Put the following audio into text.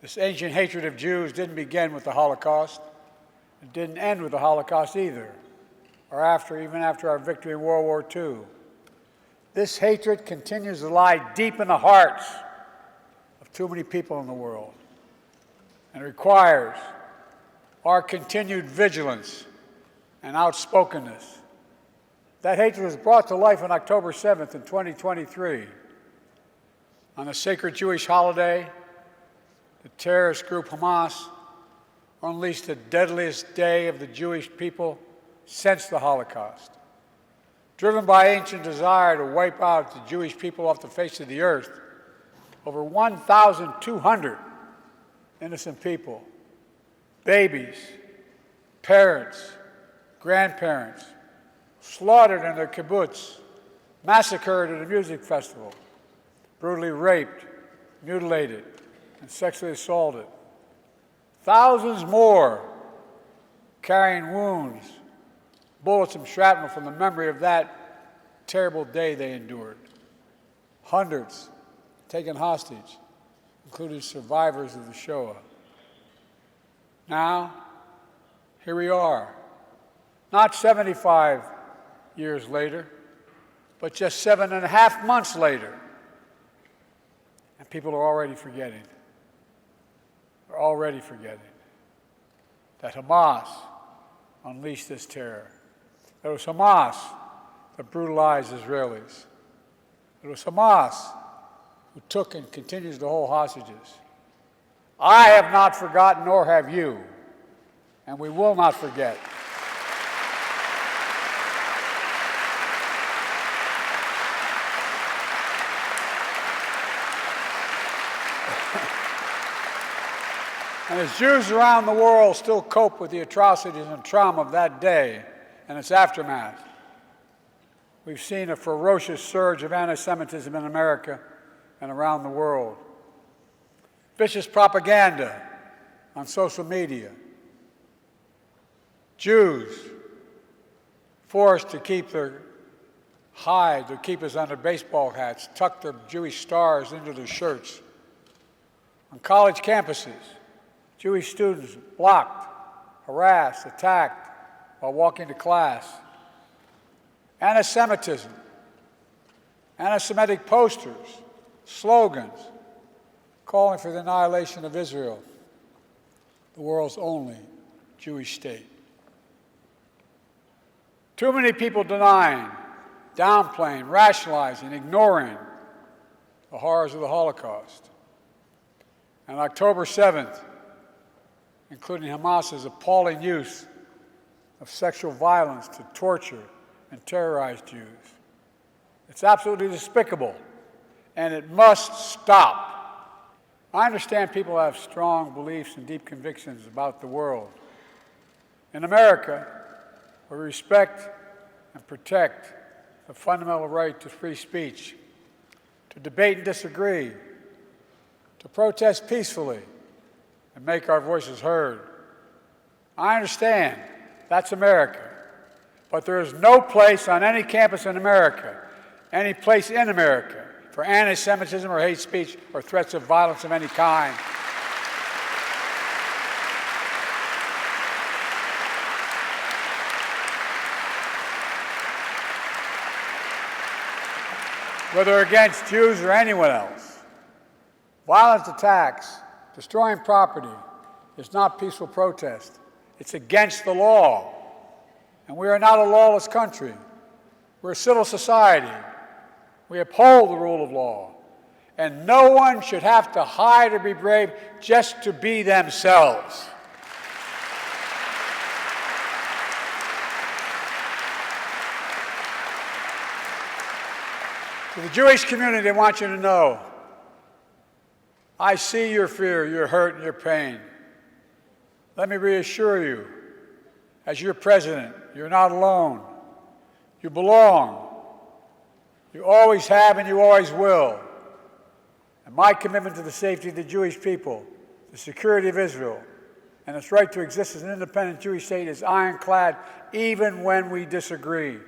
This ancient hatred of Jews didn't begin with the Holocaust. It didn't end with the Holocaust either, or even after our victory in World War II. This hatred continues to lie deep in the hearts of too many people in the world, and it requires our continued vigilance and outspokenness. That hatred was brought to life on October 7th in 2023. On the sacred Jewish holiday, the terrorist group Hamas unleashed the deadliest day of the Jewish people since the Holocaust. Driven by ancient desire to wipe out the Jewish people off the face of the earth, over 1,200 innocent people, babies, parents, grandparents, slaughtered in their kibbutz, massacred at a music festival, brutally raped, mutilated, and sexually assaulted. Thousands more carrying wounds, bullets and shrapnel from the memory of that terrible day they endured. Hundreds taken hostage, including survivors of the Shoah. Now, here we are, not 75 years later, but just 7.5 months later, and people are already forgetting. They're already forgetting that Hamas unleashed this terror. It was Hamas that brutalized Israelis. It was Hamas who took and continues to hold hostages. I have not forgotten, nor have you, and we will not forget. And as Jews around the world still cope with the atrocities and trauma of that day and its aftermath, we've seen a ferocious surge of anti-Semitism in America and around the world. Vicious propaganda on social media. Jews forced to keep their hide, their keepers on their baseball hats, tuck their Jewish stars into their shirts. On college campuses, Jewish students blocked, harassed, attacked while walking to class. Antisemitism, anti-Semitic posters, slogans calling for the annihilation of Israel, the world's only Jewish state. Too many people denying, downplaying, rationalizing, ignoring the horrors of the Holocaust. And October 7th, including Hamas's appalling use of sexual violence to torture and terrorize Jews. It's absolutely despicable, and it must stop. I understand people have strong beliefs and deep convictions about the world. In America, we respect and protect the fundamental right to free speech, to debate and disagree, to protest peacefully, and make our voices heard. I understand that's America, but there is no place on any campus in America, any place in America, for anti-Semitism or hate speech or threats of violence of any kind. Whether against Jews or anyone else, violent attacks, destroying property is not peaceful protest. It's against the law. And we are not a lawless country. We're a civil society. We uphold the rule of law. And no one should have to hide or be brave just to be themselves. To the Jewish community, I want you to know, I see your fear, your hurt, and your pain. Let me reassure you, as your president, you're not alone. You belong. You always have and you always will. And my commitment to the safety of the Jewish people, the security of Israel, and its right to exist as an independent Jewish state is ironclad, even when we disagree.